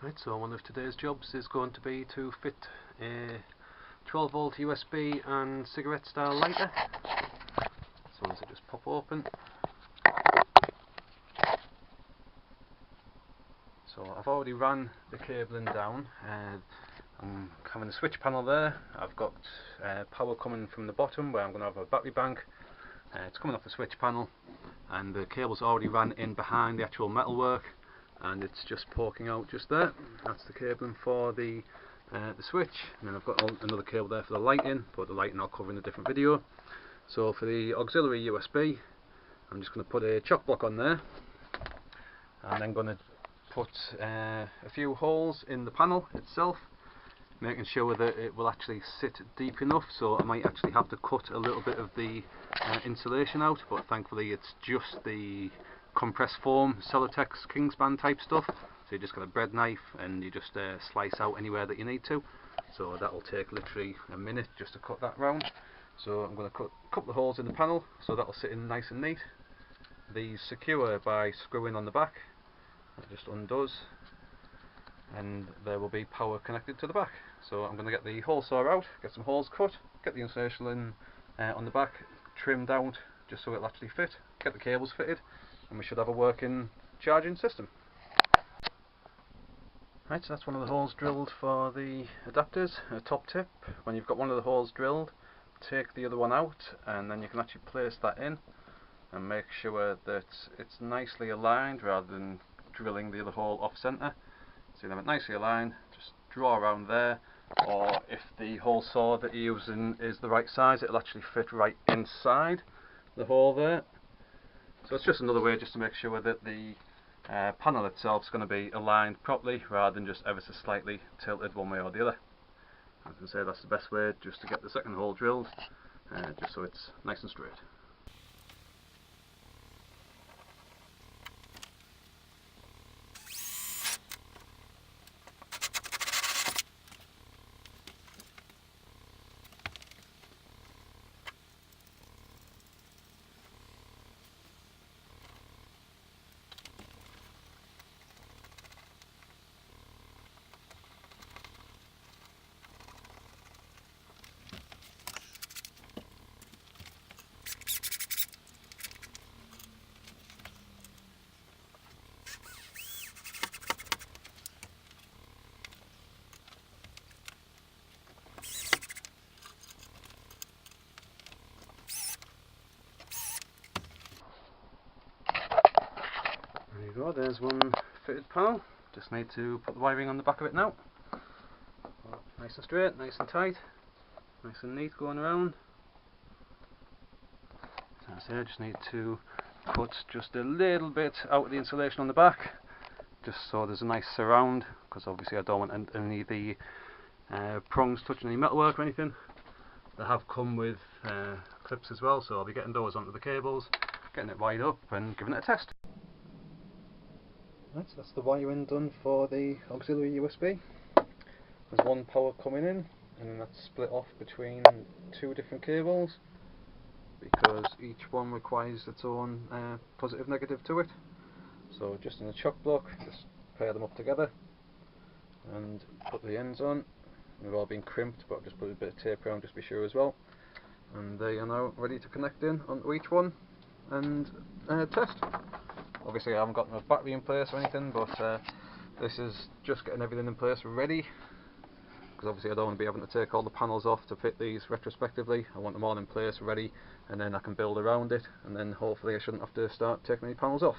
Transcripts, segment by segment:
Right, so one of today's jobs is going to be to fit a 12 volt USB and cigarette style lighter. So as I just pop open. So I've already ran the cabling down. I'm having a switch panel there. I've got power coming from the bottom where I'm going to have a battery bank. It's coming off the switch panel, and the cable's already ran in behind the actual metalwork, and it's just poking out just there. That's the cabling for the switch, and then I've got another cable there for the lighting, but the lighting I'll cover in a different video. So for the auxiliary USB, I'm just going to put a chock block on there, and then going to put a few holes in the panel itself, making sure that it will actually sit deep enough. So I might actually have to cut a little bit of the insulation out, but thankfully it's just the compressed foam Celotex Kingspan type stuff, so you just got a bread knife and you just slice out anywhere that you need to. So that will take literally a minute just to cut that round. So I'm going to cut a couple of holes in the panel so that will sit in nice and neat. These secure by screwing on the back. That just undoes, and there will be power connected to the back. So I'm going to get the hole saw out, get some holes cut, get the insulation in on the back trimmed out just so it'll actually fit, get the cables fitted, and we should have a working charging system. Right, so that's one of the holes drilled for the adapters. A top tip: when you've got one of the holes drilled, take the other one out, and then you can actually place that in and make sure that it's nicely aligned rather than drilling the other hole off centre. So you have it nicely aligned, just draw around there, or if the hole saw that you're using is the right size, it'll actually fit right inside the hole there. So it's just another way just to make sure that the panel itself is going to be aligned properly rather than just ever so slightly tilted one way or the other. As I say, that's the best way, just to get the second hole drilled, just so it's nice and straight. There you go, there's one fitted panel. Just need to put the wiring on the back of it now. Nice and straight, nice and tight, nice and neat going around. So as I say, I just need to cut just a little bit out of the insulation on the back, just so there's a nice surround, because obviously I don't want any of the prongs touching any metalwork or anything. They have come with clips as well, so I'll be getting those onto the cables, getting it wired up and giving it a test. Right, so that's the wiring done for the auxiliary USB. There's one power coming in, and then that's split off between two different cables, because each one requires its own positive negative to it. So just in a chock block, just pair them up together and put the ends on. They've all been crimped, but I've just put a bit of tape around just to be sure as well. And they are now ready to connect in onto each one and test. Obviously I haven't got no battery in place or anything, but this is just getting everything in place ready, because obviously I don't want to be having to take all the panels off to fit these retrospectively. I want them all in place ready, and then I can build around it, and then hopefully I shouldn't have to start taking any panels off.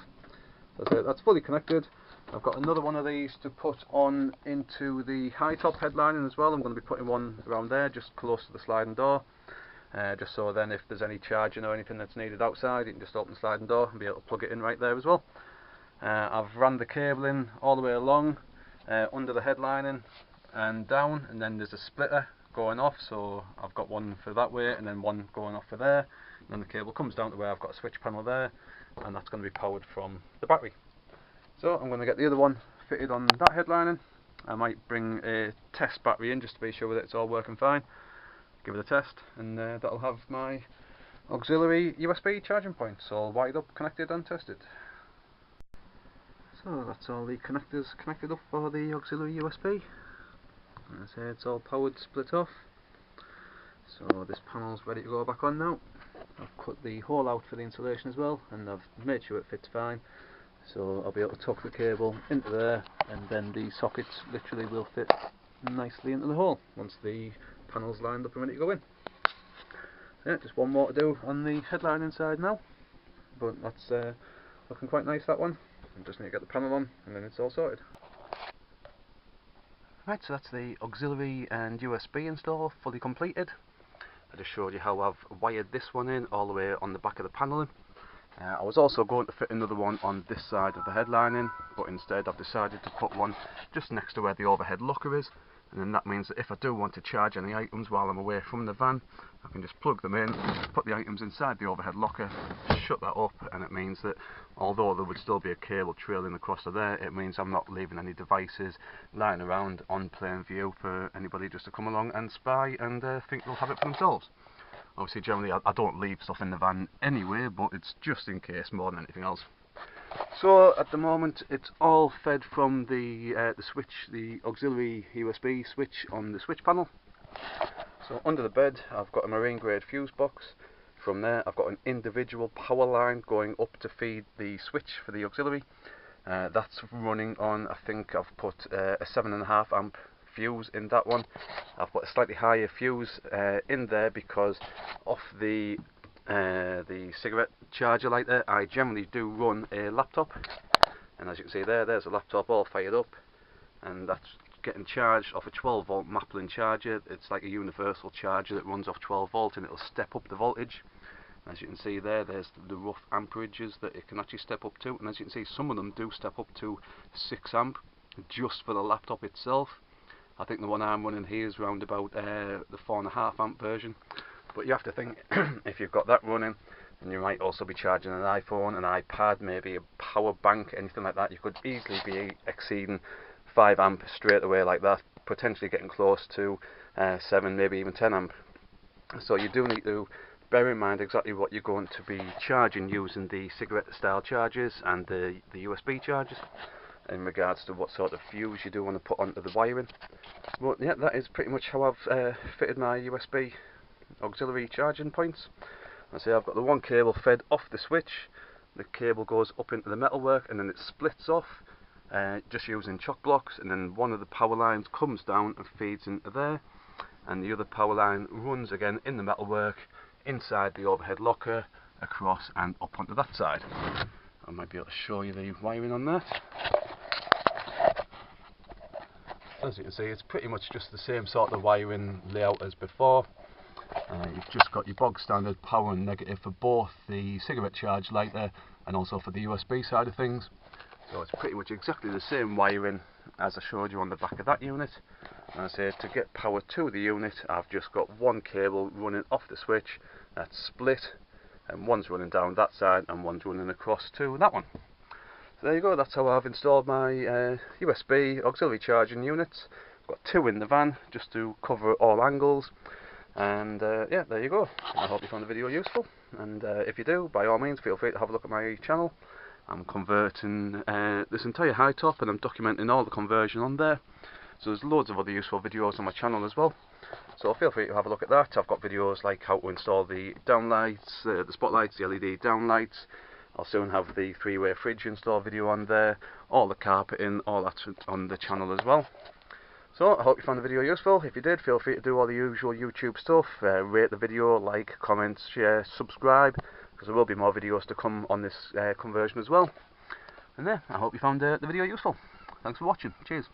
So that's fully connected. I've got another one of these to put on into the high top headlining as well. I'm going to be putting one around there just close to the sliding door. Just so then if there's any charging or anything that's needed outside, you can just open the sliding door and be able to plug it in right there as well. I've ran the cabling all the way along under the headlining and down, and then there's a splitter going off, so I've got one for that way and then one going off for there, and then the cable comes down to where I've got a switch panel there, and that's going to be powered from the battery. So I'm going to get the other one fitted on that headlining. I might bring a test battery in just to be sure that it's all working fine. Give it a test, and that'll have my auxiliary USB charging point, so all wired up, connected and tested. So that's all the connectors connected up for the auxiliary USB. As I say, it's all powered, split off. So this panel's ready to go back on now. I've cut the hole out for the insulation as well, and I've made sure it fits fine. So I'll be able to tuck the cable into there, and then the sockets literally will fit nicely into the hole once the panel's lined up and ready to go in. So yeah, just one more to do on the headline inside now, but that's looking quite nice, that one. I just need to get the panel on and then it's all sorted. Right, so that's the auxiliary and USB install fully completed. I just showed you how I've wired this one in all the way on the back of the panelling. I was also going to fit another one on this side of the headline in, but instead I've decided to put one just next to where the overhead locker is, and then that means that if I do want to charge any items while I'm away from the van, I can just plug them in, put the items inside the overhead locker, shut that up, and it means that although there would still be a cable trailing across to there, it means I'm not leaving any devices lying around on plain view for anybody just to come along and spy and think they'll have it for themselves. Obviously generally I don't leave stuff in the van anyway, but it's just in case more than anything else. So at the moment it's all fed from the switch, the auxiliary USB switch on the switch panel. So under the bed I've got a marine grade fuse box. From there I've got an individual power line going up to feed the switch for the auxiliary. That's running on, I think I've put a 7.5 amp fuse in that one. I've put a slightly higher fuse in there because of the cigarette charger light there. I generally do run a laptop, and as you can see there's a laptop all fired up, and that's getting charged off a 12 volt Maplin charger. It's like a universal charger that runs off 12 volt and it'll step up the voltage. As you can see there's the rough amperages that it can actually step up to, and as you can see some of them do step up to 6 amp just for the laptop itself. I think the one I'm running here is around about the 4.5 amp version. But you have to think, if you've got that running, and you might also be charging an iPhone, an iPad, maybe a power bank, anything like that, you could easily be exceeding 5 amp straight away like that, potentially getting close to 7, maybe even 10 amp. So you do need to bear in mind exactly what you're going to be charging using the cigarette style chargers and the USB chargers, in regards to what sort of fuse you do want to put onto the wiring. But yeah, that is pretty much how I've fitted my USB auxiliary charging points. I say I've got the one cable fed off the switch, the cable goes up into the metalwork and then it splits off just using chock blocks, and then one of the power lines comes down and feeds into there, and the other power line runs again in the metalwork inside the overhead locker, across and up onto that side. I might be able to show you the wiring on that. As you can see, it's pretty much just the same sort of wiring layout as before. You've just got your bog standard power and negative for both the cigarette charge lighter and also for the USB side of things. So it's pretty much exactly the same wiring as I showed you on the back of that unit. And I say to get power to the unit, I've just got one cable running off the switch that's split, and one's running down that side and one's running across to that one. So there you go, that's how I've installed my USB auxiliary charging units. I've got 2 in the van just to cover all angles, and yeah, there you go. I hope you found the video useful, and if you do, by all means feel free to have a look at my channel. I'm converting this entire high top and I'm documenting all the conversion on there. So there's loads of other useful videos on my channel as well. So feel free to have a look at that. I've got videos like how to install the downlights, the spotlights, the LED downlights. I'll soon have the 3-way fridge install video on there, all the carpeting, all that's on the channel as well. So I hope you found the video useful. If you did, feel free to do all the usual YouTube stuff, rate the video, like, comment, share, subscribe, because there will be more videos to come on this conversion as well. And yeah, I hope you found the video useful. Thanks for watching. Cheers.